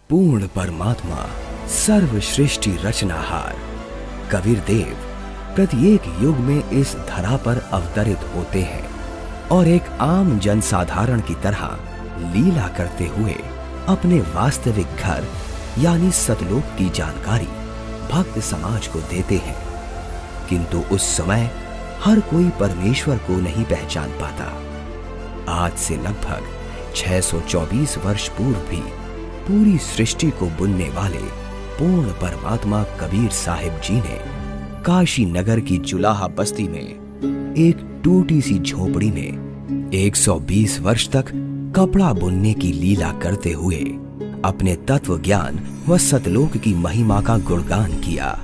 पूर्ण परमात्मा, सर्वश्रेष्ठी रचनाहार कबीर देव प्रत्येक युग में इस धरा पर अवतरित होते हैं और एक आम जनसाधारण की तरह लीला करते हुए अपने वास्तविक घर यानी सतलोक की जानकारी भक्त समाज को देते हैं। किंतु उस समय हर कोई परमेश्वर को नहीं पहचान पाता। आज से लगभग 624 वर्ष पूर्व भी पूरी सृष्टि को बुनने वाले पूर्ण परमात्मा कबीर साहिब जी ने काशी नगर की जुलाहा बस्ती में एक टूटी सी झोपड़ी में 120 वर्ष तक कपड़ा बुनने की लीला करते हुए अपने तत्व ज्ञान व सतलोक की महिमा का गुणगान किया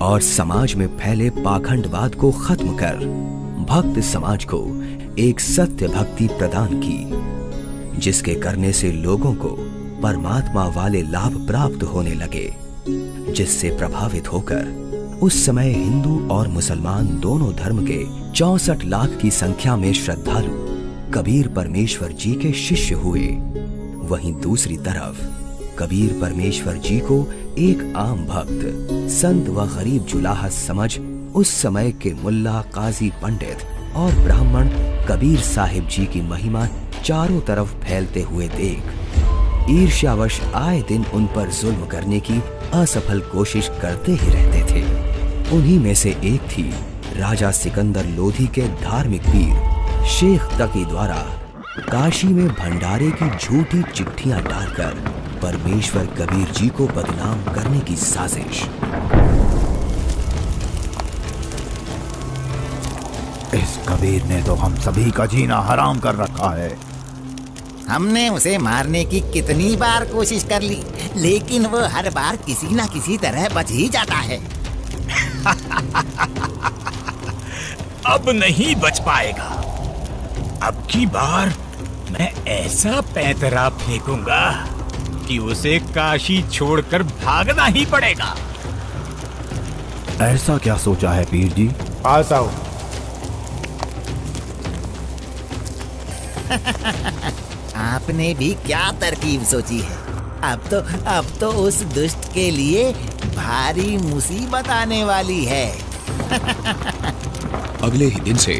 और समाज में फैले पाखंडवाद को खत्म कर भक्त समाज को एक सत्य भक्ति प्रदान की, जिसके करने से लोगों को परमात्मा वाले लाभ प्राप्त होने लगे, जिससे प्रभावित होकर उस समय हिंदू और मुसलमान दोनों धर्म के 64 लाख की संख्या में श्रद्धालु कबीर परमेश्वर जी के शिष्य हुए। वहीं दूसरी तरफ कबीर परमेश्वर जी को एक आम भक्त, संत व गरीब जुलाहा समझ उस समय के मुल्ला, काजी, पंडित और ब्राह्मण कबीर साहिब जी की महिमा चारों तरफ फैलते हुए देख ईर्ष्यावश आए दिन उन पर जुल्म करने की असफल कोशिश करते ही रहते थे। उन्हीं में से एक थी राजा सिकंदर लोधी के धार्मिक पीर शेख तकी द्वारा काशी में भंडारे की झूठी चिट्ठियां डालकर परमेश्वर कबीर जी को बदनाम करने की साजिश। इस कबीर ने तो हम सभी का जीना हराम कर रखा है। हमने उसे मारने की कितनी बार कोशिश कर ली, लेकिन वो हर बार किसी न किसी तरह बच ही जाता है। अब नहीं बच पाएगा। अब की बार मैं ऐसा पैंतरा फेंकूंगा कि उसे काशी छोड़कर भागना ही पड़ेगा। ऐसा क्या सोचा है पीर जी? पास आओ। आपने भी क्या तरकीब सोची है? अब तो उस दुष्ट के लिए भारी मुसीबत आने वाली है। अगले ही दिन से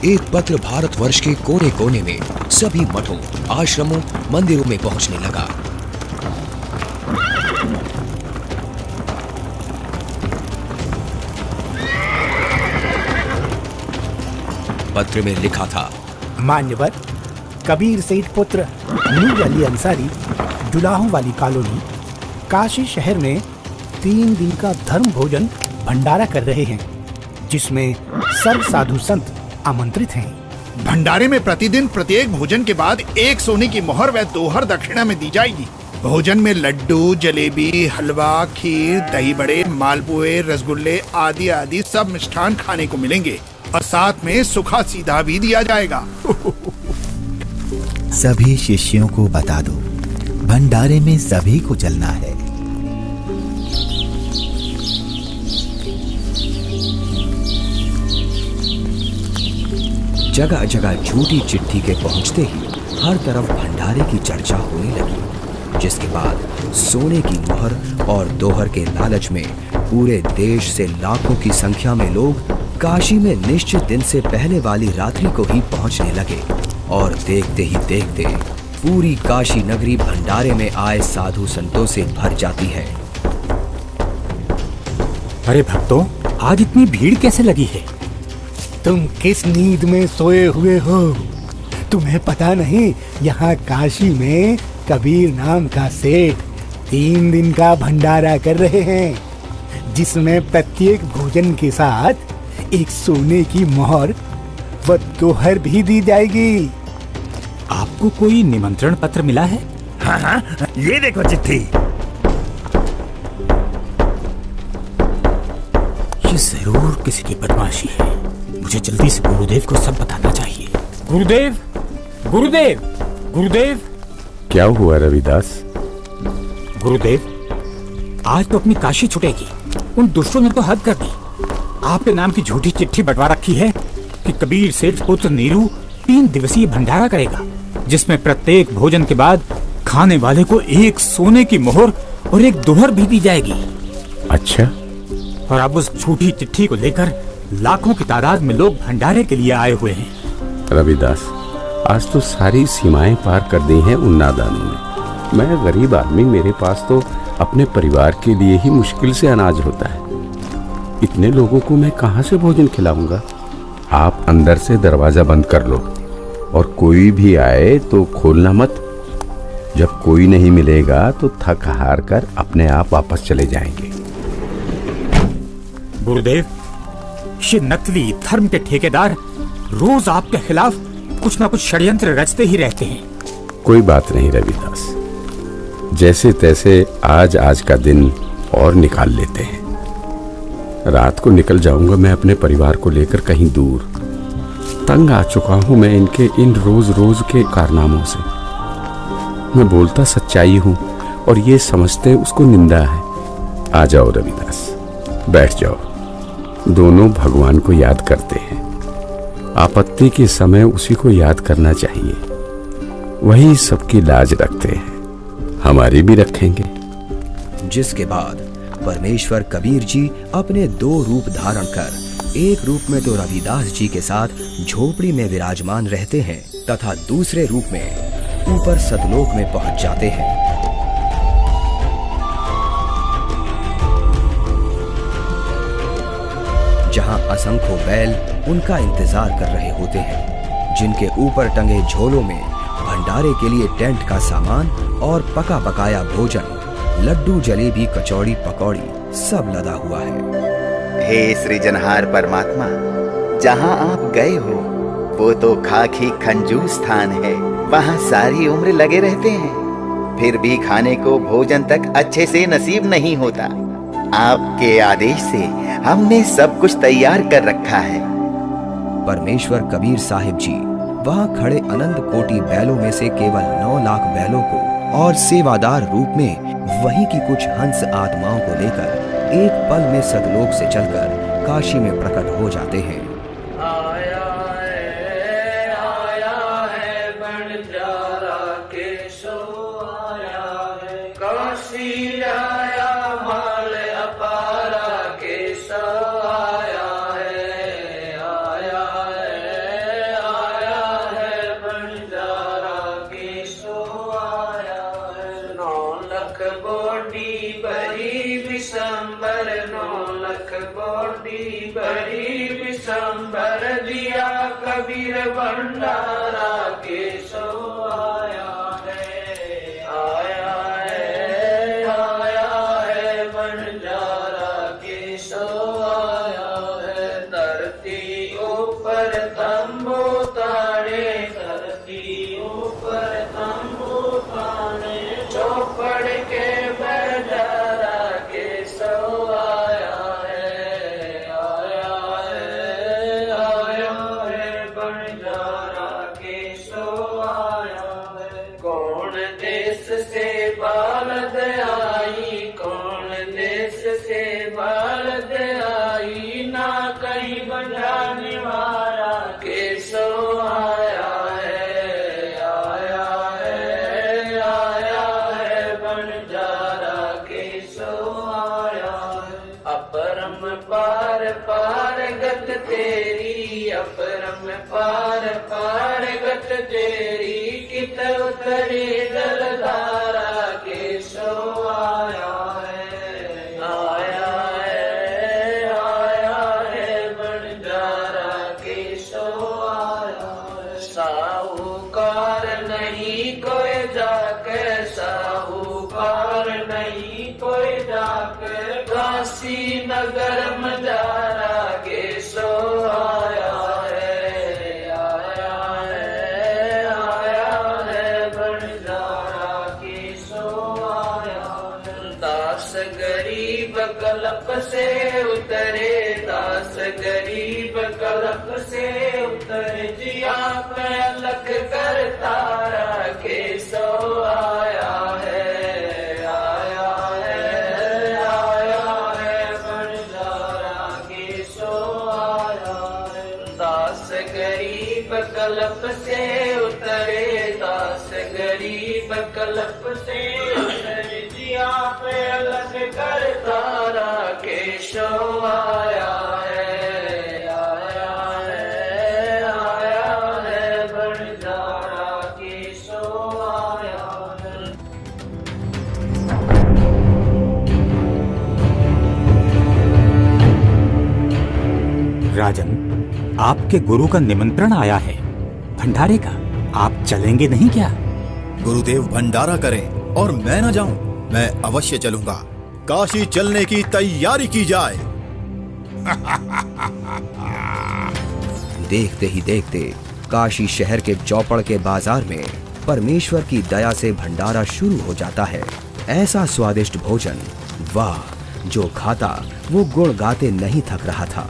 एक पत्र भारतवर्ष के कोने कोने में सभी मठों, आश्रमों, मंदिरों में पहुंचने लगा। पत्र में लिखा था, मान्यवर कबीर सेठ पुत्र नूर अली अंसारी, जुलाहों वाली कॉलोनी, काशी शहर में 3 दिन का धर्म भोजन भंडारा कर रहे हैं, जिसमें सर्व साधु संत आमंत्रित हैं। भंडारे में प्रतिदिन प्रत्येक भोजन के बाद 1 सोने की मोहर व 2 हर दक्षिणा में दी जाएगी। भोजन में लड्डू, जलेबी, हलवा, खीर, दही बड़े, मालपुए, रसगुल्ले आदि आदि सब मिष्ठान खाने को मिलेंगे और साथ में सूखा सीधा भी दिया जाएगा। सभी शिष्यों को बता दो, भंडारे में सभी को चलना है। जगह जगह झूठी चिट्ठी के पहुंचते ही हर तरफ भंडारे की चर्चा होने लगी, जिसके बाद सोने की मोहर और दोहर के लालच में पूरे देश से लाखों की संख्या में लोग काशी में निश्चित दिन से पहले वाली रात्रि को ही पहुंचने लगे और देखते ही देखते पूरी काशी नगरी भंडारे में आए साधु संतों से भर जाती है। अरे भक्तों, आज इतनी भीड़ कैसे लगी है? तुम किस नींद में सोए हुए हो? तुम्हें पता नहीं, यहाँ काशी में कबीर नाम का सेठ 3 दिन का भंडारा कर रहे हैं, जिसमें प्रत्येक भोजन के साथ 1 सोने की मोहर व दोहर भी दी जाएगी। आपको कोई निमंत्रण पत्र मिला है? हाँ, ये देखो चिट्ठी। ये जरूर किसी की बदमाशी है। मुझे जल्दी से गुरुदेव को सब बताना चाहिए। गुरुदेव, गुरुदेव, गुरुदेव। क्या हुआ रविदास? गुरुदेव, आज तो अपनी काशी छुटेगी। उन दुष्टों ने तो हद कर दी। आपके नाम की झूठी चिट्ठी बंटवा रखी है कि कबीर सेठ पुत्र नीरू 3 दिवसीय भंडारा करेगा, जिसमें प्रत्येक भोजन के बाद खाने वाले को एक सोने की मोहर और एक दोहर भी दी जाएगी। अच्छा। और अब उस झूठी चिट्ठी को लेकर लाखों की तादाद में लोग भंडारे के लिए आए हुए हैं। रविदास, आज तो सारी सीमाएं पार कर दी हैं उन नादानों ने। मैं गरीब आदमी, मेरे पास तो अपने परिवार के लिए ही मुश्किल से अनाज होता है। इतने लोगों को मैं कहाँ से भोजन खिलाऊंगा? आप अंदर से दरवाजा बंद कर लो और कोई भी आए तो खोलना मत। जब कोई नहीं मिलेगा तो थक हार कर अपने आप वापस चले जाएंगे। गुरुदेव, ये नकली धर्म के ठेकेदार रोज आपके खिलाफ कुछ ना कुछ षड्यंत्र रचते ही रहते हैं। कोई बात नहीं रविदास, जैसे तैसे आज का दिन और निकाल लेते हैं। रात को निकल जाऊंगा मैं अपने परिवार को लेकर कहीं दूर। तंग आ चुका हूं मैं इनके इन रोज रोज के कारनामों से। मैं बोलता सच्चाई हूं और ये समझते उसको निंदा है। आ जाओ रविदास, बैठ जाओ। दोनों भगवान को याद करते हैं। आपत्ति के समय उसी को याद करना चाहिए। वही सबकी लाज रखते हैं, हमारी भी रखेंगे। जिसके बाद परमेश्वर कबीर जी अपने 2 रूप धारण कर एक रूप में तो रविदास जी के साथ झोपड़ी में विराजमान रहते हैं तथा दूसरे रूप में ऊपर सतलोक में पहुंच जाते हैं। जहां असंख्यों बैल उनका इंतजार कर रहे होते हैं, जिनके ऊपर टंगे झोलों में भंडारे के लिए टेंट का सामान और पका पकाया भोजन, लड्डू, जलेबी, कचौड़ी, पकौड़ी सब लदा हुआ है। हे सृजनहार परमात्मा, जहाँ आप गए हो वो तो खाकी खंजूर स्थान है। वहाँ सारी उम्र लगे रहते हैं, फिर भी खाने को भोजन तक अच्छे से नसीब नहीं होता। आपके आदेश से हमने सब कुछ तैयार कर रखा है। परमेश्वर कबीर साहिब जी वहाँ खड़े अनंत कोटि बैलों में से केवल 9 लाख बैलों को और सेवादार रूप में वहीं की कुछ हंस आत्माओं को लेकर एक पल में सतलोक से चलकर काशी में प्रकट हो जाते हैं। कबीर भंडारा के सो आया है, आया है बंजारा के सो आया है। धरती ऊपर तंबू ताने, धरती ऊपर तंबू ताने, चौपड़ के बंजारा के सो आया है, बालद आई, कौन देश से बालद आई, ना कहीं बंजाने वाला के सो आया है, आया है बंजारा के सो आया है। अपरम पार पार गत तेरी, अपरम पार पार गत तेरी, कित उतरे जलधारा के सो आया है, आया है बंजारा के सो आया है। साहूकार नहीं कोई जाके, साहूकार नहीं कोई जाके, काशी नगर मजारा के सो आया है, कलप से उतरे, दास गरीब कलप से उतरे, जिया पे अलख कर तारा के सो आया है, आया है बंजारा के सो आया है। दास गरीब कलप से उतरे, दास गरीब कल्प से उतर जिया पे अलग करता राकेशो आया है, आया है, आया है भंडारा केशो आया है। राजन, आपके गुरु का निमंत्रण आया है भंडारे का, आप चलेंगे नहीं क्या? गुरुदेव भंडारा करें और मैं न जाऊं, मैं अवश्य चलूंगा। काशी चलने की तैयारी की जाए। देखते ही देखते काशी शहर के चौपड़ के बाजार में परमेश्वर की दया से भंडारा शुरू हो जाता है। ऐसा स्वादिष्ट भोजन, वाह, जो खाता वो गुण गाते नहीं थक रहा था।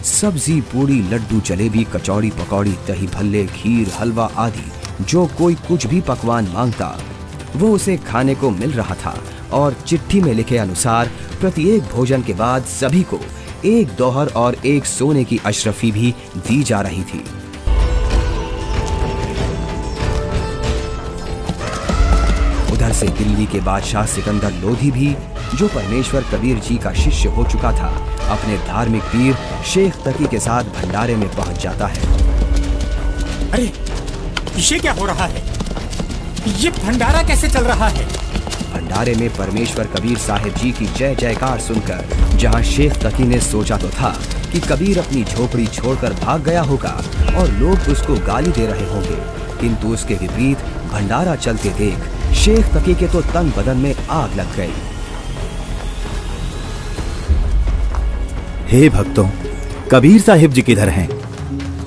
सब्जी, पूड़ी, लड्डू, जलेबी, कचौड़ी, पकौड़ी, दही भल्ले, खीर, हलवा आदि जो कोई कुछ भी पकवान मांगता वो उसे खाने को मिल रहा था। और चिट्ठी में लिखे अनुसार प्रत्येक भोजन के बाद सभी को एक दोहर और एक सोने की अशरफी भी दी जा रही थी। उधर से दिल्ली के बादशाह सिकंदर लोधी भी, जो परमेश्वर कबीर जी का शिष्य हो चुका था, अपने धार्मिक पीर शेख तकी के साथ भंडारे में पहुंच जाता है। अरे ये क्या हो रहा है? ये भंडारा कैसे चल रहा है? भंडारे में परमेश्वर कबीर साहिब जी की जय जयकार सुनकर जहां शेख तकी ने सोचा तो था कि कबीर अपनी झोपड़ी छोड़कर भाग गया होगा और लोग उसको गाली दे रहे होंगे, किंतु उसके विपरीत भंडारा चलते देख शेख तकी के तो तन बदन में आग लग गई। हे भक्तों, कबीर साहिब जी किधर हैं?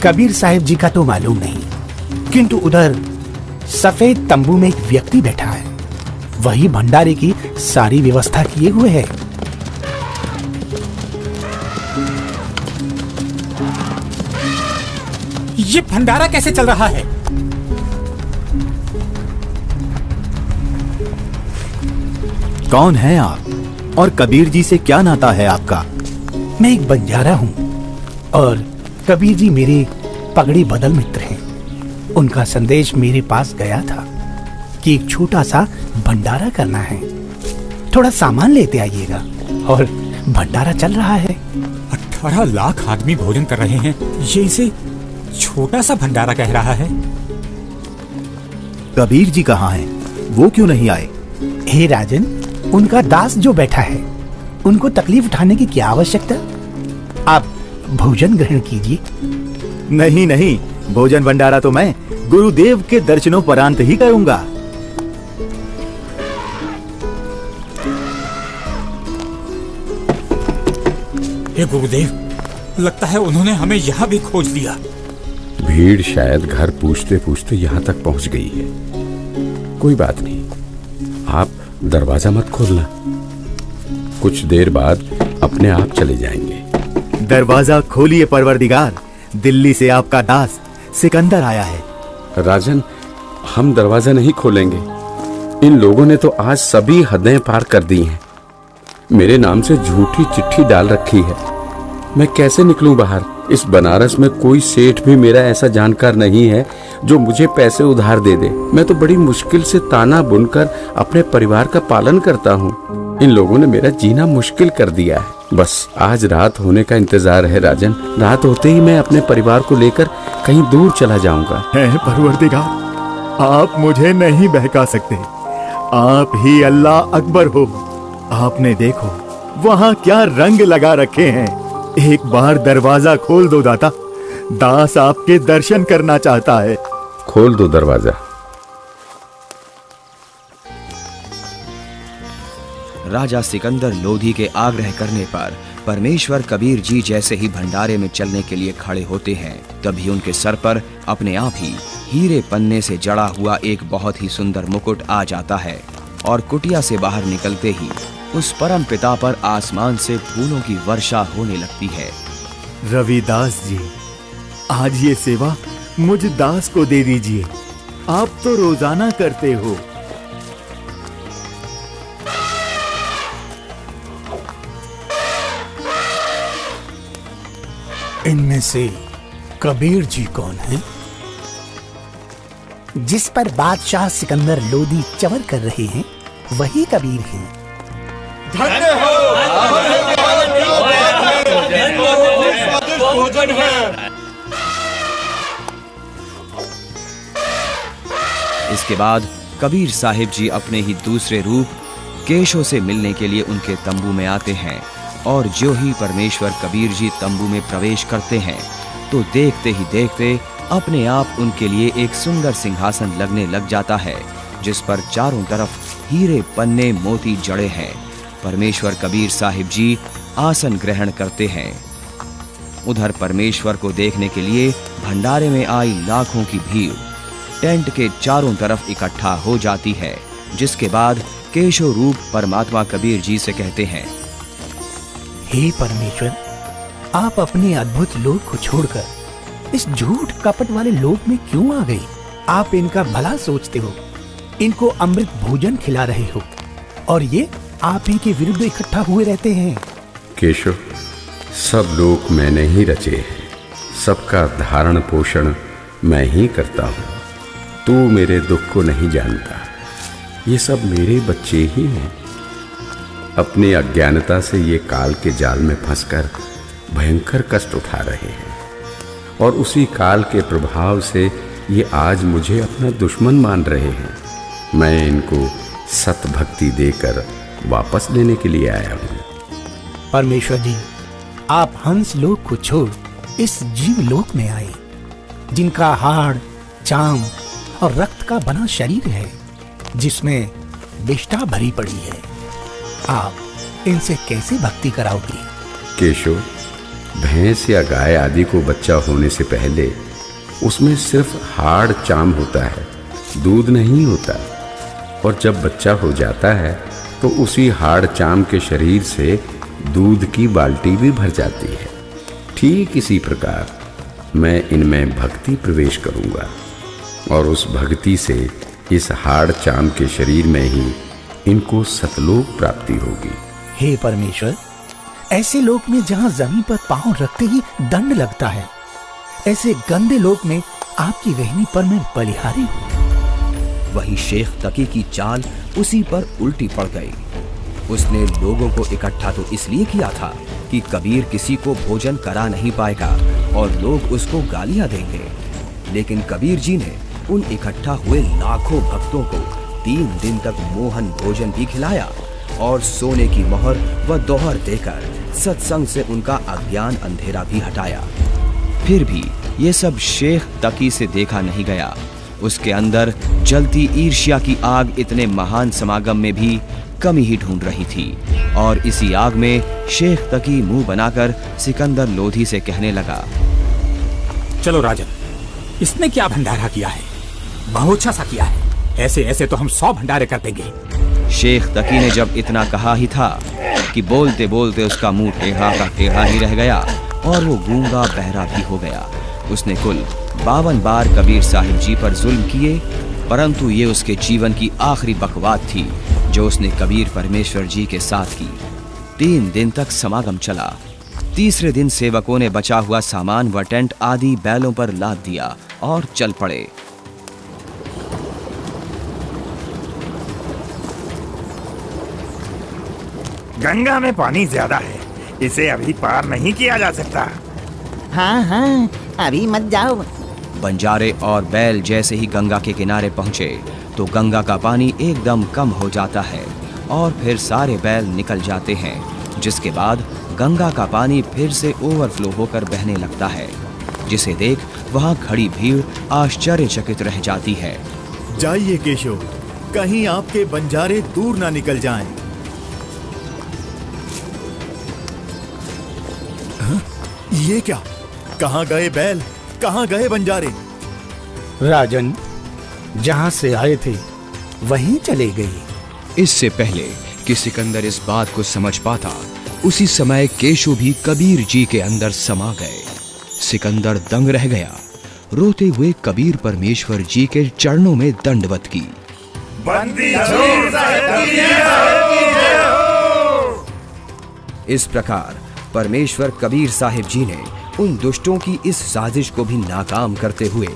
कबीर साहिब जी का तो मालूम नहीं, किंतु उधर सफेद तंबू में एक व्यक्ति बैठा है, वही भंडारे की सारी व्यवस्था किए हुए है। ये भंडारा कैसे चल रहा है? कौन है आप और कबीर जी से क्या नाता है आपका? मैं एक बंजारा हूँ और कबीर जी मेरे पगड़ी बदल मित्र हैं। उनका संदेश मेरे पास गया था कि एक छोटा सा भंडारा करना है, थोड़ा सामान लेते आइएगा। और भंडारा चल रहा है। 18 लाख आदमी भोजन कर रहे हैं, ये इसे छोटा सा भंडारा कह रहा है। कबीर जी कहाँ हैं? वो क्यों नहीं आए? हे राजन, उनका दास जो बैठा है, उनको तकलीफ उठाने की क्या आवश्यकता? आप भोजन ग्रहण कीजिए। नहीं नहीं, भोजन भंडारा तो मैं गुरुदेव के दर्शनों परांत ही करूंगा। हे गुरुदेव, लगता है उन्होंने हमें यहाँ भी खोज लिया। भीड़ शायद घर पूछते पूछते यहाँ तक पहुँच गई है। कोई बात नहीं, आप दरवाजा मत खोलना, कुछ देर बाद अपने आप चले जाएंगे। दरवाजा खोलिए परवरदिगार, दिल्ली से आपका दास सिकंदर आया है। राजन, हम दरवाजा नहीं खोलेंगे। इन लोगों ने तो आज सभी हदें पार कर दी हैं। मेरे नाम से झूठी चिट्ठी डाल रखी है। मैं कैसे निकलूं बाहर? इस बनारस में कोई सेठ भी मेरा ऐसा जानकार नहीं है जो मुझे पैसे उधार दे दे। मैं तो बड़ी मुश्किल से ताना बुनकर अपने परिवार का पालन करता हूँ। इन लोगों ने मेरा जीना मुश्किल कर दिया है। बस आज रात होने का इंतजार है राजन। रात होते ही मैं अपने परिवार को लेकर कहीं दूर चला जाऊंगा। है परवरदिगार, आप मुझे नहीं बहका सकते। आप ही अल्लाह अकबर हो। आपने देखो वहाँ क्या रंग लगा रखे हैं। एक बार दरवाजा खोल दो दाता, दास आपके दर्शन करना चाहता है। खोल दो दरवाजा। राजा सिकंदर लोधी के आग्रह करने पर परमेश्वर कबीर जी जैसे ही भंडारे में चलने के लिए खड़े होते हैं, तभी उनके सर पर अपने आप ही हीरे पन्ने से जड़ा हुआ एक बहुत ही सुंदर मुकुट आ जाता है और कुटिया से बाहर निकलते ही उस परम पिता पर आसमान से फूलों की वर्षा होने लगती है। रविदास जी, आज ये सेवा मुझ दास को दे दीजिए। आप तो रोजाना करते हो। इनमें से कबीर जी कौन है? जिस पर बादशाह सिकंदर लोदी चवर कर रहे हैं वही कबीर हैं। इसके बाद कबीर साहिब जी अपने ही दूसरे रूप केशव से मिलने के लिए उनके तंबू में आते हैं और जो ही परमेश्वर कबीर जी तंबू में प्रवेश करते हैं तो देखते ही देखते अपने आप उनके लिए एक सुंदर सिंहासन लगने लग जाता है, जिस पर चारों तरफ हीरे पन्ने मोती जड़े हैं। परमेश्वर कबीर साहिब जी आसन ग्रहण करते हैं। उधर परमेश्वर को देखने के लिए भंडारे में आई लाखों की भीड़ टेंट के चारों तरफ इकट्ठा हो जाती है, जिसके बाद केशव रूप परमात्मा कबीर जी से कहते हैं, हे परमेश्वर, आप अपने अद्भुत लोक को छोड़कर इस झूठ कपट वाले लोक में क्यों आ गए? आप इनका भला सोचते हो, इनको अमृत भोजन खिला रहे हो और ये आप ही के विरुद्ध इकट्ठा हुए रहते हैं। केशव, सब लोग मैंने ही रचे हैं, सबका धारण पोषण मैं ही करता हूँ। तू मेरे दुख को नहीं जानता, ये सब मेरे बच्चे ही हैं। अपनी अज्ञानता से ये काल के जाल में फंसकर भयंकर कष्ट उठा रहे हैं और उसी काल के प्रभाव से ये आज मुझे अपना दुश्मन मान रहे हैं। मैं इनको सत भक्ति देकर वापस लेने के लिए आया हूँ। परमेश्वर जी, आप हंस लोक को छोड़ इस जीव लोक में आए, जिनका हाड़, चाम और रक्त का बना शरीर है, जिसमें विष्ठा भरी पड़ी है। आप इनसे कैसे भक्ति कराओगे? केशव, भैंस या गाय आदि को बच्चा होने से पहले उसमें सिर्फ हाड़ चाम होता है, दूध नहीं होता। और जब बच्चा हो जाता है तो उसी हाड़ चाम के शरीर से दूध की बाल्टी भी भर जाती है। ठीक इसी प्रकार मैं इनमें भक्ति प्रवेश करूंगा और उस भक्ति से इस हाड़ चाम के शरीर में ही इनको सतलोक प्राप्ति होगी। हे परमेश्वर, ऐसे लोक में जहाँ जमीन पर पांव रखते ही दंड लगता है, ऐसे गंदे लोक में आपकी रहनी पर मैं बलिहारी हूँ। वही शेख तकी की चाल उसी पर उल्टी पड़ गई। उसने लोगों को इकट्ठा तो इसलिए किया था कि कबीर किसी को भोजन करा नहीं पाएगा और लोग उसको गालियां देंगे, लेकिन कबीर जी ने उन इकट्ठा हुए लाखों भक्तों को 3 दिन तक मोहन भोजन भी खिलाया और सोने की मोहर व दोहर देकर सत्संग से उनका अज्ञान अंधेरा भी हटाया। फिर भी ये सब शेख तकी से देखा नहीं गया। उसके अंदर जलती ईर्ष्या की आग इतने महान समागम में भी कमी ही ढूंढ रही थी और इसी आग में शेख तकी मुंह बनाकर सिकंदर लोधी से कहने लगा, चलो राजन, इसने क्या भंडारा किया है? बहुत अच्छा सा किया है। ऐसे ऐसे तो हम 100 भंडारे कर देंगे। शेख तकी ने जब इतना कहा ही था कि बोलते बोलते उसका मुंह टेढ़ा का टेढ़ा ही रह गया और वो गूंगा बहरा भी हो गया। उसने कुल 52 बार कबीर साहिब जी पर जुल्म किए, परंतु ये उसके जीवन की आखिरी बकवाद थी जो उसने कबीर परमेश्वर जी के साथ की। 3 दिन तक समागम चला। तीसरे दिन सेवकों ने बचा हुआ सामान व टेंट आदि बैलों पर लाद दिया और चल पड़े। गंगा में पानी ज्यादा है, इसे अभी पार नहीं किया जा सकता। हाँ हाँ, अभी मत जाओ। बंजारे और बैल जैसे ही गंगा के किनारे पहुंचे तो गंगा का पानी एकदम कम हो जाता है और फिर सारे बैल निकल जाते हैं, जिसके बाद गंगा का पानी फिर से ओवरफ्लो होकर बहने लगता है, जिसे देख वहां खड़ी भीड़ आश्चर्यचकित रह जाती है। जाइए केशव, कहीं आपके बंजारे दूर ना निकल जाएं। ये क्या? कहाँ गए बैल, कहाँ गए बंजारे? राजन, जहाँ से आए थे वहीं चले गए। इससे पहले कि सिकंदर इस बात को समझ पाता, उसी समय केशव भी कबीर जी के अंदर समा गए। सिकंदर दंग रह गया। रोते हुए कबीर परमेश्वर जी के चरणों में दंडवत की। इस प्रकार परमेश्वर कबीर साहिब जी ने उन दुष्टों की इस साजिश को भी नाकाम करते हुए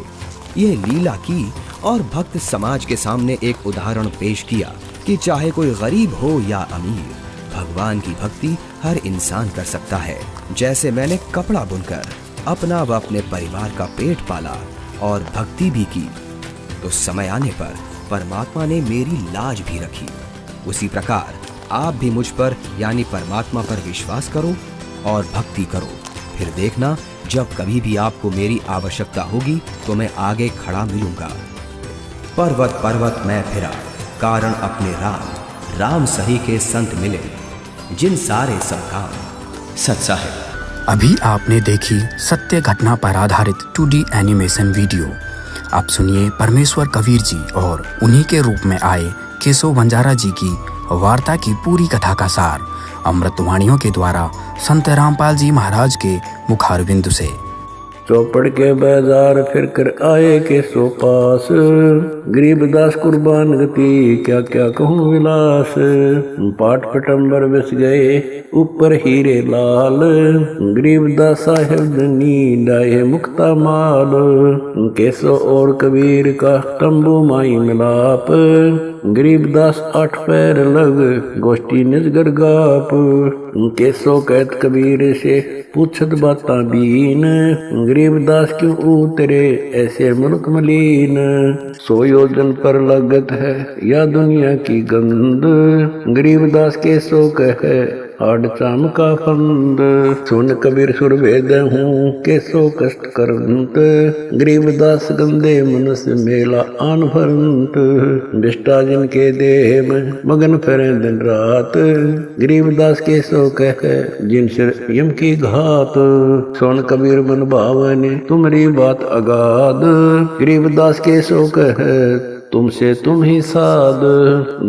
यह लीला की और भक्त समाज के सामने एक उदाहरण पेश किया कि चाहे कोई गरीब हो या अमीर, भगवान की भक्ति हर इंसान कर सकता है। जैसे मैंने कपड़ा बुनकर अपना व अपने परिवार का पेट पाला और भक्ति भी की, तो समय आने पर परमात्मा ने मेरी लाज भी रखी। उसी प्रकार आप भी मुझ पर यानी परमात्मा पर विश्वास करो और भक्ति करो। फिर देखना, जब कभी भी आपको मेरी आवश्यकता होगी तो मैं आगे खड़ा मिलूंगा। पर्वत पर्वत मैं फिरा, कारण अपने राम, राम सही के संत मिले, जिन सारे सब काम सच्चा है। अभी आपने देखी सत्य घटना पर आधारित 2D एनिमेशन वीडियो। आप सुनिए परमेश्वर कबीर जी और उन्हीं के रूप में आए केशव बंजारा जी की वार्ता की पूरी कथा का सार अमृतवाणियों के द्वारा संत रामपाल जी महाराज के मुखारबिंदु से। चौपड़ के बाजार फिर कर आए के सो पास, गरीबदास कुर्बान गति क्या क्या कहूँ विलास। पाट पटंबर बस गए ऊपर हीरे लाल, गरीबदास साहेब धनी डाये मुक्ता माल। केसो और कबीर का तंबू माई मिलाप, गरीबदास 8 पैर लग गोष्ठी निजगर गाप। केसो कहत कबीर से पूछत बाता बीन, गरीबदास क्यों उतरे ऐसे मुल्क मलीन। 100 योजन पर लगत है या दुनिया की गंद, गरीबदास के सो कहे आड़ चाम का फंद। सुन कबीर सुर वेद हूँ के सो कष्ट करंत, गरीबदास गंदे मनुष्य मेला आन भरंत। बिष्टा जिन के देह में मगन फिरे दिन रात, गरीबदास के सो कहे जिन सिर यम की घात। सुन कबीर मन भावने तुम्हारी बात अगाध, गरीबदास के सो कहे तुमसे तुम ही साध।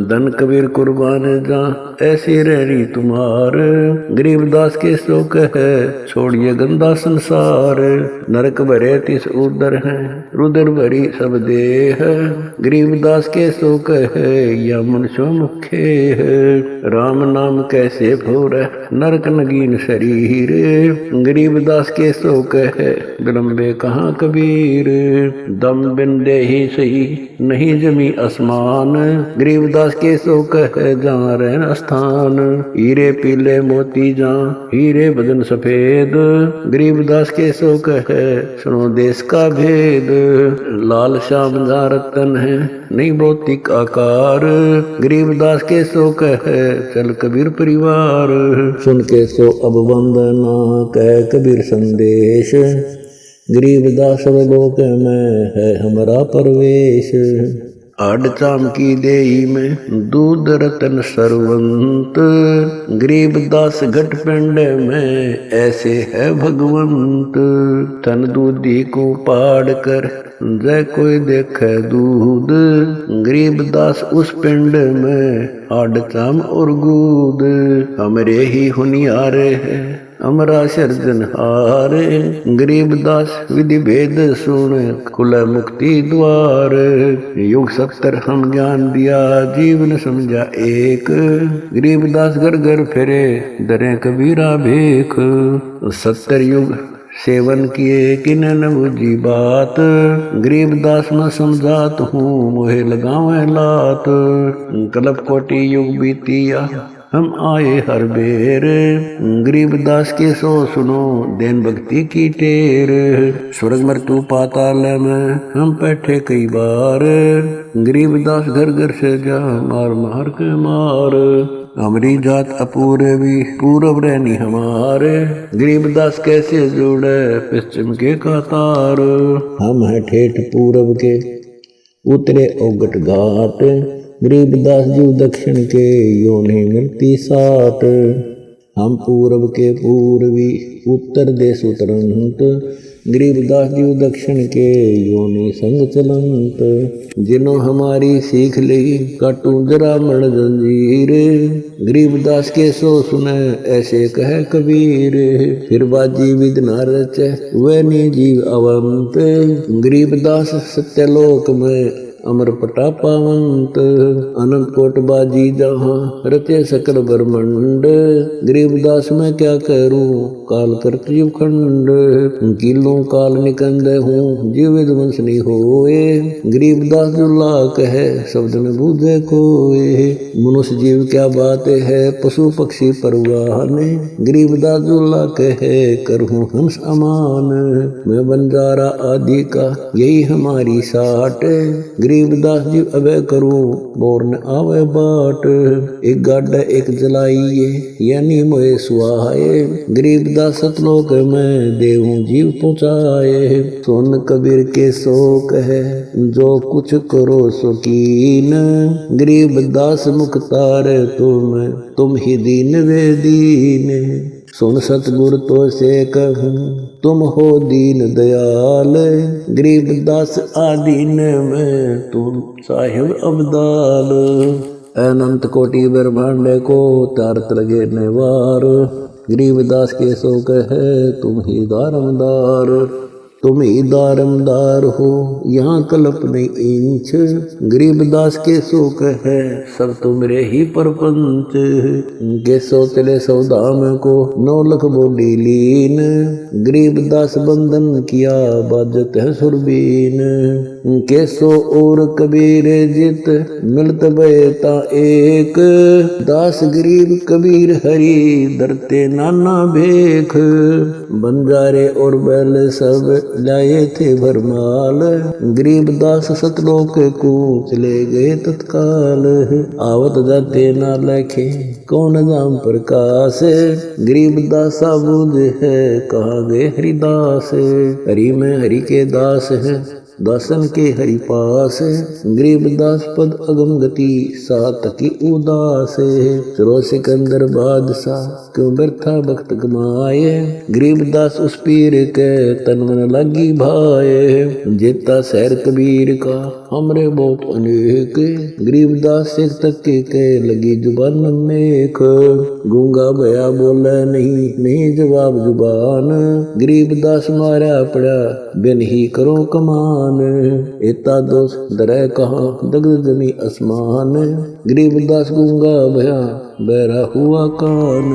धन कबीर कुर्बान जा ऐसी रहनी तुम्हार, गरीबदास के सो कहे छोड़िए गंदा संसार। नरक भरे तिस उदर है रुदर भरी सब देह, गरीबदास के सो कहे या मनुष्य मुखे है। राम नाम कैसे भोर नरक नगीन शरीर, गरीबदास के सो कहे विलंबे कहाँ कबीर। दम बिन दे ही सही नहीं जमी आसमान, गरीबदास के सो कहे जहाँ रहन स्थान। हीरे पीले मोती जहाँ हीरे बदन सफेद, गरीबदास के सो कहे सुनो देश का भेद। लाल श्याम जहाँ रतन है नहीं भौतिक आकार, गरीबदास के सो कहे चल कबीर परिवार। सुन के सो अब वंदना कह कबीर संदेश, गरीबदास लोक में है हमारा परवेश। आड़ चाम की देई में दूध रतन सरवंत, गरीबदास घट पिंड में ऐसे है भगवंत। तन दूधी को पाड़ कर जय कोई देखे दूध, गरीबदास उस पिंड में आड़ चाम और गूद। हमरे ही हुनियारे है अमरा सर्जनहार, गरीबदास विधि भेद सुन खुल मुक्ति द्वार। युग 70 हम ज्ञान दिया जीवन समझा एक, गरीबदास घर घर फिरे दरे कबीरा भेख। 70 युग सेवन किए किन न बुझी बात, गरीबदास में समझात हूँ मोहे लगावे लात। कल्प कोटि युग बीतिया हम आए हर बेर, गरीबदास के सो सुनो देन भक्ति की टेर। स्वर्ग मृत्यु पाताल में हम बैठे कई बार, गरीबदास घर घर से जा मार मार के मार। हमारी जात अपूर्वी पूरब रहनी हमारे, गरीबदास कैसे जुड़े पश्चिम के कतार। हम हैं ठेठ पूरब के उतरे ओगट घाट, गरीबदास जीव दक्षिण के यो नहीं मिलती साट। हम पूरब के पूर्वी उत्तर देश उतरंत, गरीबदास जीव दक्षिण के यो नहीं संग चलंत। जिन्हों हमारी सीख ली काटू जरा मण जंजीर, गरीबदास के सो सुने ऐसे कहे कबीर। फिर बाजी विद न रचे वे नी जीव अवंत, गरीबदास सत्यलोक में अमर प्रतापवंत अनंत कोट बाजी जहाँ रचे सकल ब्रह्मंड। गरीबदास मैं क्या करूं काल करती खंड। किलों काल निकंद हूँ जीव विध्वंस नहीं होए। गरीबदास दुल्ला कहे शब्द न बूझे कोए। मनुष्य जीव क्या बात है पशु पक्षी परवान। गरीबदास दुल्ला कहे करहूं हंस अमान। मैं बंजारा आदि का यही हमारी साट। गरीबदास जी अबे करूं बोर न आवे बाट। एक गाड्डा एक जलाइए यानी मोए सुहाए। गरीबदास सतलोक में देहूं जीव पहुँचाए। सुन कबीर के शोक है जो कुछ करो शौकीन। गरीबदास मुख्तार तुम ही दीन वे दीन। सुन सतगुर तो से कहूं तुम हो दीन दयाल। गरीबदास आदीन में तुम साहिब अब्दाल। अनंत कोटि ब्रह्मांड को तारत लगे निवार। गरीबदास के शोक है तुम ही दारमदार। तुम ही दारमदार हो यहाँ कल्प नहीं इंच। गरीबदास के शोक है सब तुमरे ही परपंच। के सोचले सौदाम को 9 लाख बोली लीन। गरीबदास बंधन किया बाजत है सुरबीन। के सो और कबीर जित मिलत बेता एक। दास गरीब कबीर हरि दरते नाना भेख। बंजारे और बैल सब लाए थे भरमाल। गरीबदास सतलोक को चले गए तत्काल। आवत जाते ना लखे कौन नाम प्रकाश। गरीबदास बुझ है कहाँ गए हरिदास। हरि में हरि के दास है दासन के हरि पास। गरीबदास पद अगम गति सात की उदास। चलो सिकंदर बादशाह क्यों व्यर्था वक्त गमाए। गरीबदास उस पीर के तन मन लगी भाए। जेता शहर कबीर का हमरे बहुत अनेक। गरीबदास सिख तक के लगी जुबान नेक। गूंगा भया बोले नहीं जवाब जुबान। गरीबदास मारा पड़ा बिन ही करो कमान। एता दोष दरह कहाँ दग्ध जमी आसमान। गरीबदास गूंगा भया बहरा हुआ कान।